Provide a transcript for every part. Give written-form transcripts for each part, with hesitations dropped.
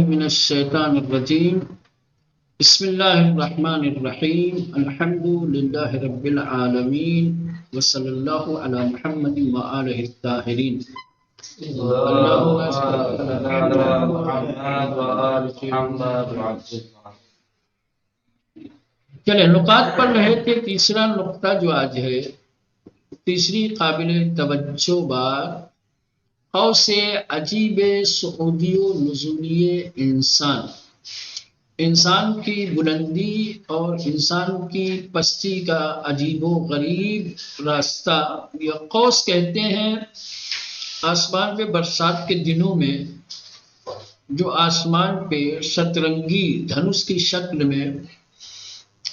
من الشیطان الرجیم بسم اللہ الرحمن الرحیم الحمد للہ رب العالمین وصلی اللہ علی محمد وآلہ الطاہرین چلے نکات پڑھ رہے تھے۔ تیسرا نقطہ جو آج ہے، تیسری قابل توجہ بات، قوس عجیب صعودی و نزولی انسان کی بلندی اور انسان کی پستی کا عجیب و غریب راستہ۔ یہ قوس کہتے ہیں آسمان پہ برسات کے دنوں میں جو آسمان پہ سترنگی دھنس کی شکل میں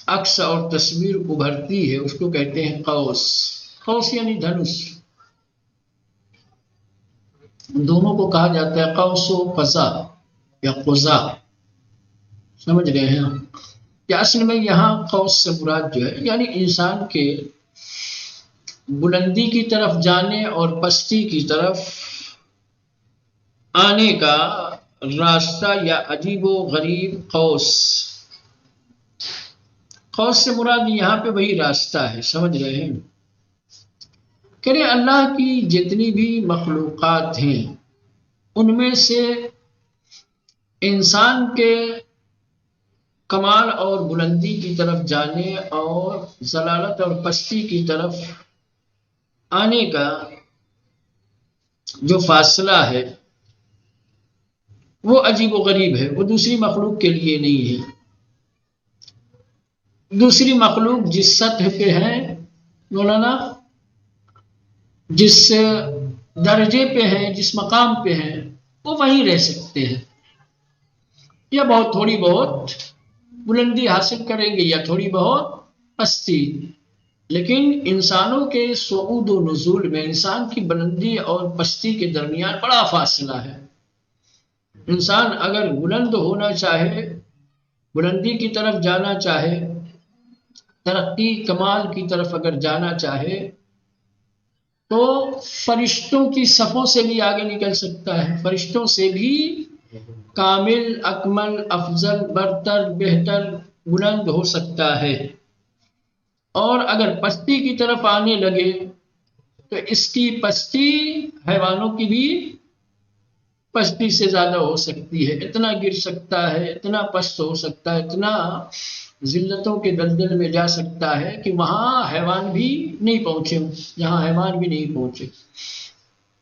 عکس اور تصویر ابھرتی ہے، اس کو کہتے ہیں قوس۔ قوس یعنی دھنس، دونوں کو کہا جاتا ہے قوس و قزح یا قزح، سمجھ رہے ہیں کہ اصل میں یہاں قوس سے مراد جو ہے یعنی انسان کے بلندی کی طرف جانے اور پستی کی طرف آنے کا راستہ یا عجیب و غریب قوس۔ قوس سے مراد یہاں پہ وہی راستہ ہے، سمجھ رہے ہیں کہ اللہ کی جتنی بھی مخلوقات ہیں ان میں سے انسان کے کمال اور بلندی کی طرف جانے اور ضلالت اور پستی کی طرف آنے کا جو فاصلہ ہے وہ عجیب و غریب ہے، وہ دوسری مخلوق کے لیے نہیں ہے۔ دوسری مخلوق جس سطح پہ ہے مولانا، جس درجے پہ ہیں، جس مقام پہ ہیں، وہ وہیں رہ سکتے ہیں، یا بہت تھوڑی بہت بلندی حاصل کریں گے یا تھوڑی بہت پستی، لیکن انسانوں کے صعود و نزول میں انسان کی بلندی اور پستی کے درمیان بڑا فاصلہ ہے۔ انسان اگر بلند ہونا چاہے، بلندی کی طرف جانا چاہے، ترقی کمال کی طرف اگر جانا چاہے تو فرشتوں کی صفوں سے بھی آگے نکل سکتا ہے، فرشتوں سے بھی کامل، اکمل، افضل، برتر، بہتر، بلند ہو سکتا ہے۔ اور اگر پستی کی طرف آنے لگے تو اس کی پستی حیوانوں کی بھی پستی سے زیادہ ہو سکتی ہے، اتنا گر سکتا ہے، اتنا پست ہو سکتا ہے، اتنا ذلتوں کے دلدل میں جا سکتا ہے کہ وہاں حیوان بھی نہیں پہنچے، جہاں حیوان بھی نہیں پہنچے۔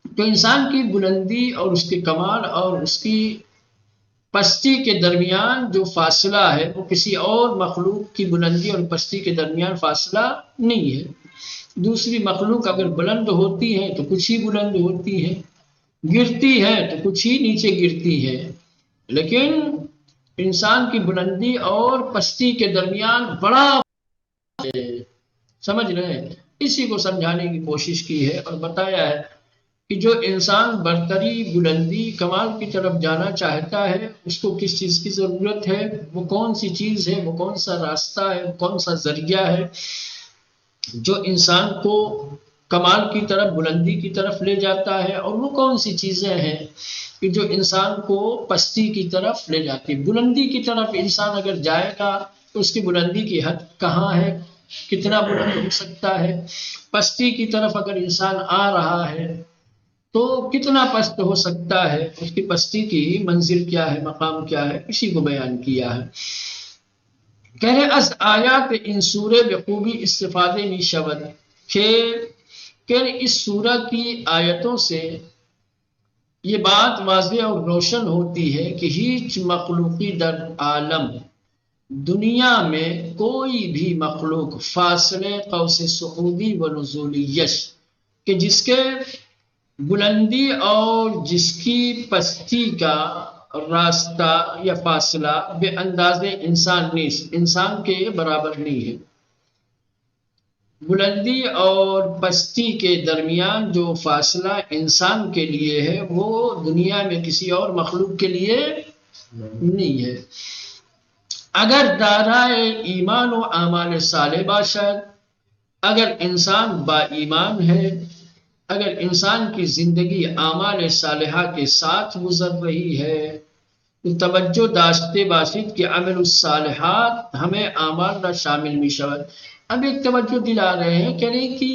تو انسان کی بلندی اور اس کے کمال اور اس کی پستی کے درمیان جو فاصلہ ہے وہ کسی اور مخلوق کی بلندی اور پستی کے درمیان فاصلہ نہیں ہے۔ دوسری مخلوق اگر بلند ہوتی ہے تو کچھ ہی بلند ہوتی ہے، گرتی ہے تو کچھ ہی نیچے گرتی ہے، لیکن انسان کی بلندی اور پستی کے درمیان بڑا ہے، سمجھ رہے ہیں؟ اسی کو سمجھانے کی کوشش کی ہے اور بتایا ہے کہ جو انسان برتری، بلندی، کمال کی طرف جانا چاہتا ہے اس کو کس چیز کی ضرورت ہے، وہ کون سی چیز ہے، وہ کون سا راستہ ہے، وہ کون سا ذریعہ ہے جو انسان کو کمال کی طرف، بلندی کی طرف لے جاتا ہے، اور وہ کون سی چیزیں ہیں کہ جو انسان کو پستی کی طرف لے جاتی ہے۔ بلندی کی طرف انسان اگر جائے گا تو اس کی بلندی کی حد کہاں ہے، کتنا بلند ہو سکتا ہے، پستی کی طرف اگر انسان آ رہا ہے تو کتنا پست ہو سکتا ہے، اس کی پستی کی منزل کیا ہے، مقام کیا ہے، اسی کو بیان کیا ہے۔ کہہ رہے از آیات ان سورہ بخوبی استفادے می شود، کہ اس سورہ کی آیتوں سے یہ بات واضح اور روشن ہوتی ہے کہ ہیچ مخلوقی در عالم، دنیا میں کوئی بھی مخلوق فاصلے قوس صعودی و نزولیش، کہ جس کے بلندی اور جس کی پستی کا راستہ یا فاصلہ بے انداز انسان نیست، انسان کے برابر نہیں ہے۔ بلندی اور پستی کے درمیان جو فاصلہ انسان کے لیے ہے وہ دنیا میں کسی اور مخلوق کے لیے نہیں ہے۔ اگر دارائے ایمان و اعمال صالح باشد، اگر انسان با ایمان ہے، اگر انسان کی زندگی اعمال صالحہ کے ساتھ گزر رہی ہے، توجہ داشتے باشد کہ عمل الصالحات ہمیں اعمال را شامل می شود. اب ایک توجہ دلا رہے ہیں، کہہ رہے ہیں کہ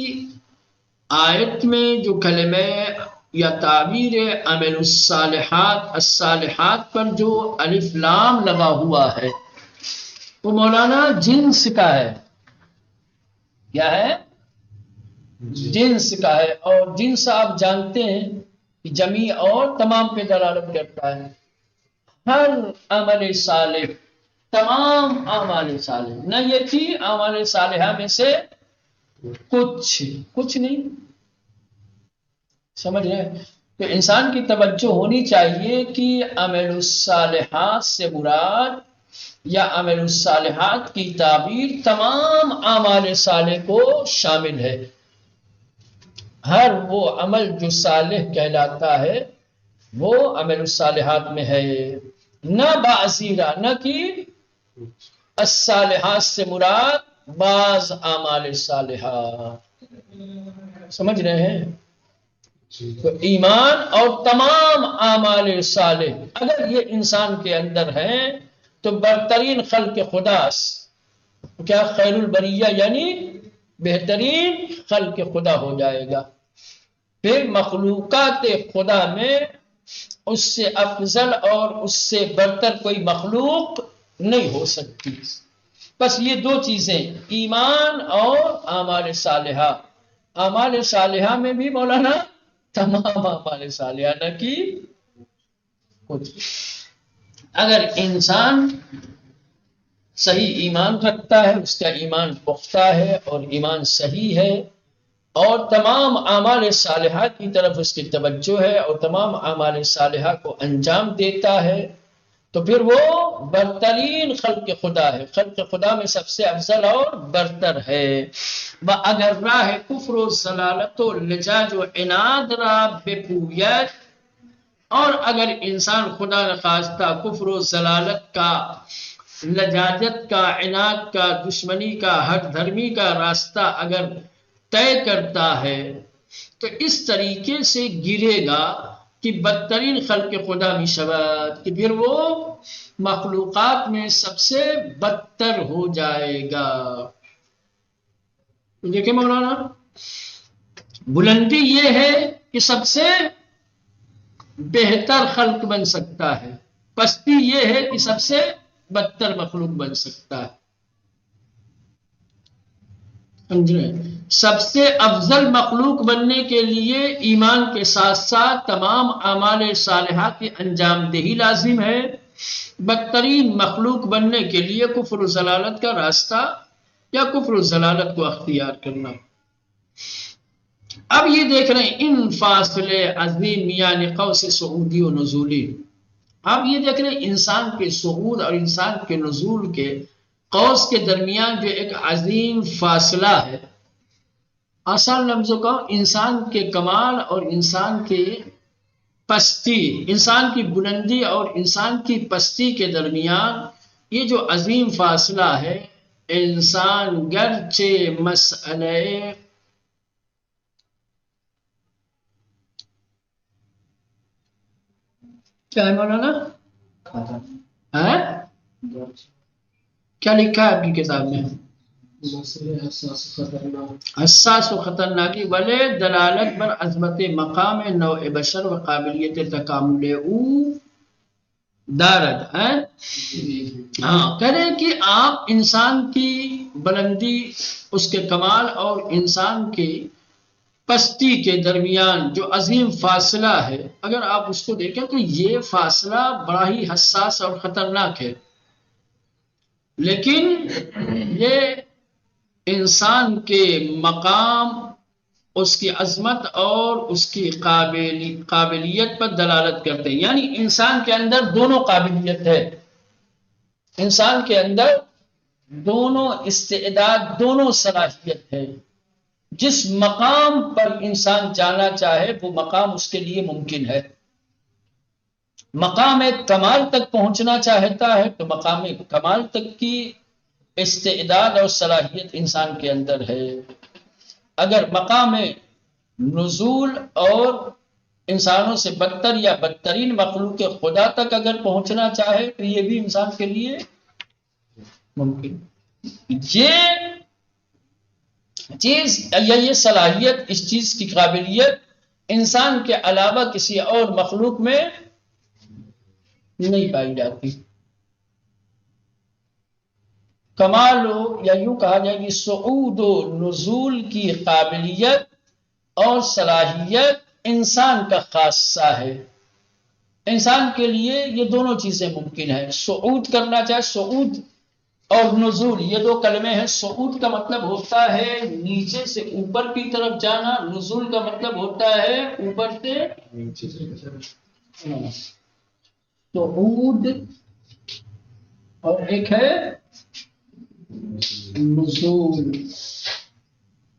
آیت میں جو کلمہ یا تعبیر عمل الصالحات پر جو الف لام لگا ہوا ہے وہ مولانا جنس کا ہے. کیا ہے؟ جنس کا ہے. اور جنس آپ جانتے ہیں کہ جمیع اور تمام پہ دلالت کرتا ہے. ہر عمل صالح، تمام اعمال صالح، نہ یہ تھی اعمال صالحہ میں سے کچھ نہیں. سمجھ رہے ہیں؟ تو انسان کی توجہ ہونی چاہیے کہ عمل الصالحات سے مراد یا عمل الصالحات کی تعبیر تمام اعمال صالح کو شامل ہے. ہر وہ عمل جو صالح کہلاتا ہے وہ عمل الصالحات میں ہے. نہ بعضیرہ، نہ کہ الصالحات سے مراد بعض اعمال صالحات. سمجھ رہے ہیں؟ تو ایمان اور تمام اعمال صالح اگر یہ انسان کے اندر ہیں تو برترین خلق خدا، کیا خیر البریہ یعنی بہترین خلق خدا ہو جائے گا. پھر مخلوقات خدا میں اس سے افضل اور اس سے برتر کوئی مخلوق نہیں ہو سکتی. بس یہ دو چیزیں، ایمان اور اعمال صالحہ. اعمال صالحہ میں بھی مولانا تمام اعمال صالحہ، نہ کہ کچھ. اگر انسان صحیح ایمان رکھتا ہے، اس کا ایمان پختہ ہے اور ایمان صحیح ہے اور تمام اعمال صالحہ کی طرف اس کی توجہ ہے اور تمام اعمال صالحہ کو انجام دیتا ہے، تو پھر وہ برترین خلق خدا ہے. خلق خدا میں سب سے افضل اور برتر ہے. اگر راہ کفر و ضلالت و لجاج و عناد را بپوید، اور اگر انسان خدا نخواستہ کفر و ضلالت کا، لجاجت کا، عناد کا، دشمنی کا، ہٹ دھرمی کا راستہ اگر طے کرتا ہے تو اس طریقے سے گرے گا کہ بدترین خلق خدا می شود، کہ پھر وہ مخلوقات میں سب سے بدتر ہو جائے گا. دیکھیں مولانا، بلندی یہ ہے کہ سب سے بہتر خلق بن سکتا ہے، پستی یہ ہے کہ سب سے بدتر مخلوق بن سکتا ہے. سب سے افضل مخلوق بننے کے لیے ایمان کے ساتھ ساتھ تمام اعمال صالحہ کی انجام دہی لازم ہے. بدترین مخلوق بننے کے لیے کفر و ضلالت کا راستہ یا کفر و ضلالت کو اختیار کرنا. اب یہ دیکھ رہے ہیں ان فاصلے عظیم یعنی قوس صعودی و نزولی. اب یہ دیکھ رہے ہیں انسان کے صعود اور انسان کے نزول کے قوس کے درمیان جو ایک عظیم فاصلہ ہے. آسان لفظوں کا انسان کے کمال اور انسان کے پستی، انسان کی بلندی اور انسان کی پستی کے درمیان یہ جو عظیم فاصلہ ہے، انسان گرچہ مسئلہ کیا ہے مولانا؟ کیا لکھا ہے آپ کی کتاب میں؟ حساس و خطرناکی ولے دلالت بر عظمت مقام نوع بشر و قابلیت تکامل او دارد ہے. ہاں، کہہ رہے ہیں کہ آپ انسان کی بلندی، اس کے کمال اور انسان کی پستی کے درمیان جو عظیم فاصلہ ہے، اگر آپ اس کو دیکھیں تو یہ فاصلہ بڑا ہی حساس اور خطرناک ہے. لیکن یہ انسان کے مقام، اس کی عظمت اور اس کی قابلیت پر دلالت کرتے ہیں. یعنی انسان کے اندر دونوں قابلیت ہے، انسان کے اندر دونوں استعداد، دونوں صلاحیت ہے. جس مقام پر انسان جانا چاہے وہ مقام اس کے لیے ممکن ہے. مقام کمال تک پہنچنا چاہتا ہے تو مقام کمال تک کی استعداد اور صلاحیت انسان کے اندر ہے. اگر مقام نزول اور انسانوں سے بدتر یا بدترین مخلوق خدا تک اگر پہنچنا چاہے تو یہ بھی انسان کے لیے ممکن. یہ چیز یا یہ صلاحیت، اس چیز کی قابلیت انسان کے علاوہ کسی اور مخلوق میں نہیں پائی جاتی. کمال ہو یا یوں کہا جائے کہ صعود و نزول کی قابلیت اور صلاحیت انسان کا خاصہ ہے. انسان کے لیے یہ دونوں چیزیں ممکن ہیں. صعود کرنا چاہے، صعود اور نزول یہ دو کلمے ہیں. صعود کا مطلب ہوتا ہے نیچے سے اوپر کی طرف جانا، نزول کا مطلب ہوتا ہے اوپر سے نیچے. صعود اور ایک ہے نزول.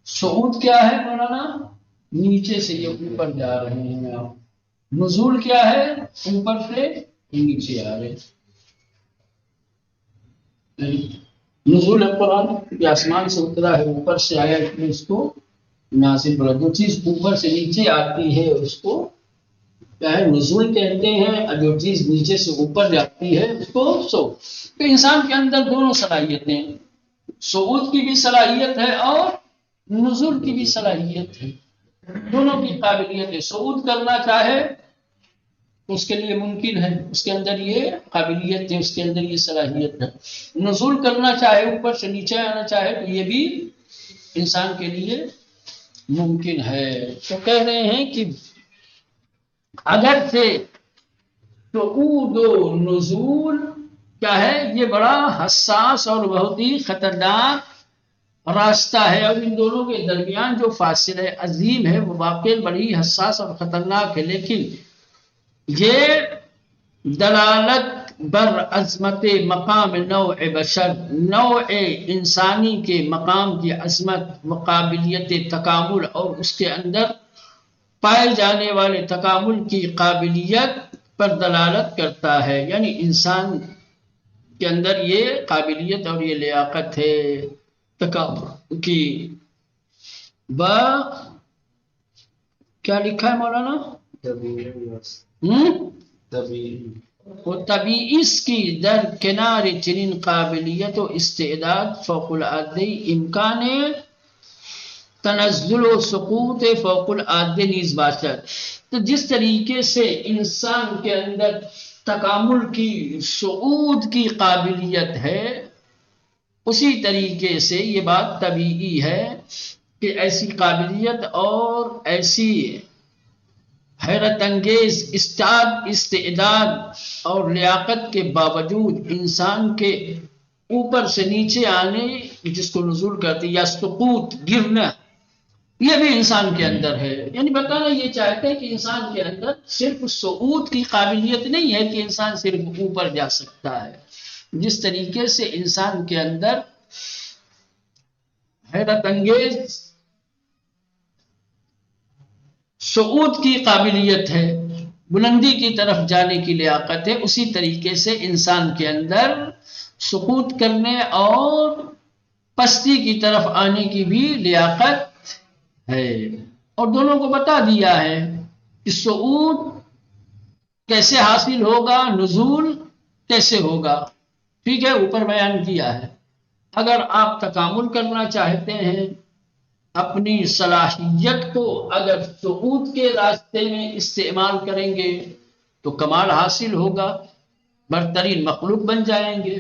صعود کیا ہے مولانا؟ نیچے سے یہ اوپر جا رہے ہیں آپ. نزول کیا ہے؟ اوپر سے نیچے آ رہے. نزول قرآن کہ آسمان سے اترا ہے، اوپر سے آیا، اس کو نازل بولا. جو چیز اوپر سے نیچے آتی ہے اس کو کیا ہے؟ نزول کہتے ہیں. اور جو چیز نیچے سے اوپر جاتی ہے اس کو صعود. تو انسان کے اندر دونوں صلاحیتیں، صعود کی بھی صلاحیت ہے اور نزول کی بھی صلاحیت ہے. دونوں کی قابلیت ہے. صعود کرنا چاہے تو اس کے لیے ممکن ہے، اس کے اندر یہ قابلیت ہے، اس کے اندر یہ صلاحیت ہے. نزول کرنا چاہے، اوپر سے نیچے آنا چاہے تو یہ بھی انسان کے لیے ممکن ہے. تو کہہ رہے ہیں کہ اگر سے صعود و نزول کیا ہے، یہ بڑا حساس اور بہت ہی خطرناک راستہ ہے، اور ان دونوں کے درمیان جو فاصلہ عظیم ہے وہ واقعی بڑی حساس اور خطرناک ہے. لیکن یہ دلالت بر عظمت مقام نوع بشر، نوع انسانی کے مقام کی عظمت و قابلیت تکامل اور اس کے اندر پائے جانے والے تکامل کی قابلیت پر دلالت کرتا ہے. یعنی انسان کے اندر یہ قابلیت اور یہ لیاقت ہے تکامل کی. کیا لکھا ہے مولانا؟ وہ طبیعی کی در کنار چنین قابلیت و استعداد فوق العادی امکان تنزل و سقوط فوق العادی نیز باشد. تو جس طریقے سے انسان کے اندر تکامل کی، صعود کی قابلیت ہے، اسی طریقے سے یہ بات طبیعی ہے کہ ایسی قابلیت اور ایسی حیرت انگیز استعداد اور لیاقت کے باوجود انسان کے اوپر سے نیچے آنے، جس کو نزول کرتے یا سقوط، گرنا، یہ بھی انسان کے اندر ہے. یعنی بتانا یہ چاہتے ہیں کہ انسان کے اندر صرف صعود کی قابلیت نہیں ہے کہ انسان صرف اوپر جا سکتا ہے. جس طریقے سے انسان کے اندر حیرت انگیز صعود کی قابلیت ہے، بلندی کی طرف جانے کی لیاقت ہے، اسی طریقے سے انسان کے اندر سقوط کرنے اور پستی کی طرف آنے کی بھی لیاقت ہے. اور دونوں کو بتا دیا ہے کہ صعود کیسے حاصل ہوگا، نزول کیسے ہوگا. ٹھیک ہے، اوپر بیان کیا ہے. اگر آپ تکامل کرنا چاہتے ہیں، اپنی صلاحیت کو اگر صعود کے راستے میں استعمال کریں گے تو کمال حاصل ہوگا، برترین مخلوق بن جائیں گے.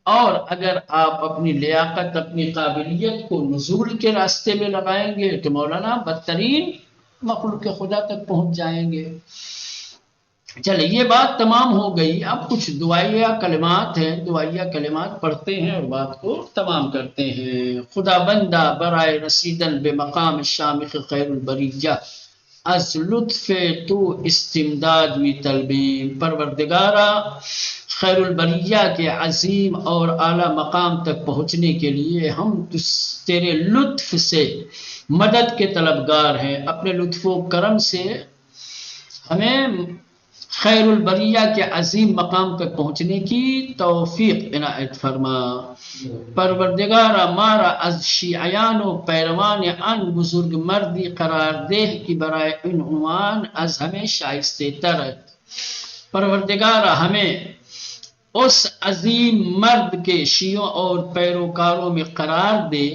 اور اگر آپ اپنی لیاقت، اپنی قابلیت کو نزول کے راستے میں لگائیں گے تو مولانا بدترین مخلوق خدا تک پہنچ جائیں گے. چلے یہ بات تمام ہو گئی. اب کچھ دعائیہ کلمات ہیں، دعائیہ کلمات پڑھتے ہیں اور بات کو تمام کرتے ہیں. خدا بندہ برائے رسیدن بے مقام شامخ خیر البریہ، از لطف تو استمداد می طلبیم. پروردگارا، خیر البریہ کے عظیم اور اعلیٰ مقام تک پہنچنے کے لیے ہم تیرے لطف سے مدد کے طلبگار ہیں. اپنے لطف و کرم سے ہمیں خیر البریہ کے عظیم مقام تک پہنچنے کی توفیق عنایت فرما۔ پروردگار ہمارا از شیعیان و پیروان ان بزرگ مردی قرار دہ کی برائے عنوان از ہمیں شائستہ تر۔ پروردگار ہمیں اس عظیم مرد کے شیعوں اور پیروکاروں میں قرار دے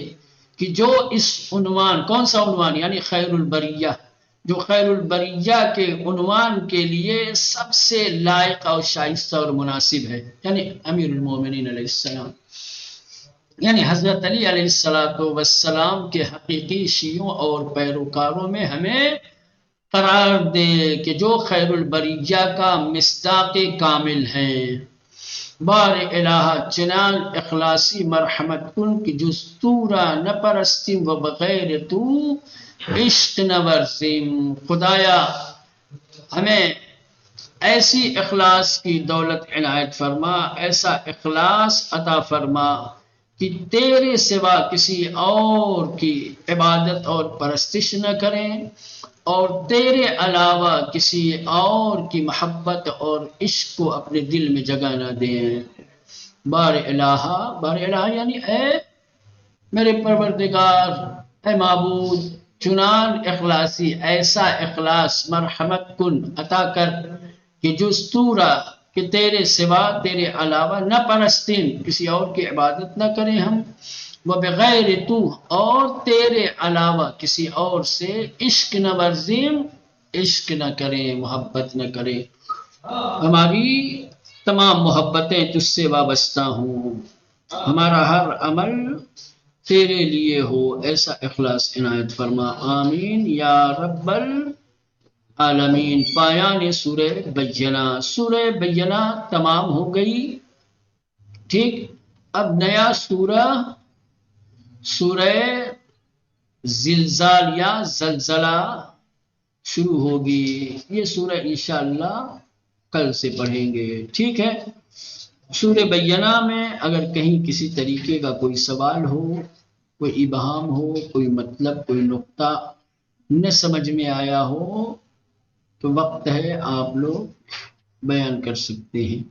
کہ جو اس عنوان، کون سا عنوان؟ یعنی خیر البریہ، جو خیر البریہ کے عنوان کے لیے سب سے لائق اور شائستہ اور مناسب ہے، یعنی امیر المومنین علیہ السلام، یعنی حضرت علی علیہ السلام کے حقیقی شیعوں اور پیروکاروں میں ہمیں قرار دے کہ جو خیر البریہ کا مصداق کامل ہے۔ بار الہ چنان اخلاصی مرحمت کن کہ جستورا نہ پرستیم و بغیر تو عشق نہ ورزیم۔ خدایا ہمیں ایسی اخلاص کی دولت عنایت فرما، ایسا اخلاص عطا فرما کہ تیرے سوا کسی اور کی عبادت اور پرستش نہ کریں، اور تیرے علاوہ کسی اور کی محبت اور عشق کو اپنے دل میں جگہ نہ دیں۔ بار الہ یعنی اے میرے پروردگار، اے معبود، چنان اخلاصی، ایسا اخلاص مرحمت کن عطا کر کہ جستورا، کہ تیرے سوا، تیرے علاوہ، نہ پرستین، کسی اور کی عبادت نہ کریں ہم، وہ بغیر تو، اور تیرے علاوہ کسی اور سے عشق نہ ورزیم، عشق نہ کریں، محبت نہ کریں۔ ہماری تمام محبتیں تجھ سے وابستہ ہوں، ہمارا ہر عمل تیرے لیے ہو، ایسا اخلاص عنایت فرما، آمین یا رب العالمین۔ پایان سورہ بینہ۔ سورہ بینہ تمام ہو گئی، ٹھیک۔ اب نیا سورہ زلزال یا زلزلہ شروع ہوگی۔ یہ سورہ انشاءاللہ کل سے پڑھیں گے، ٹھیک ہے۔ سورہ بینہ میں اگر کہیں کسی طریقے کا کوئی سوال ہو، کوئی ابہام ہو، کوئی مطلب، کوئی نقطہ نہ سمجھ میں آیا ہو، تو وقت ہے آپ لوگ بیان کر سکتے ہیں۔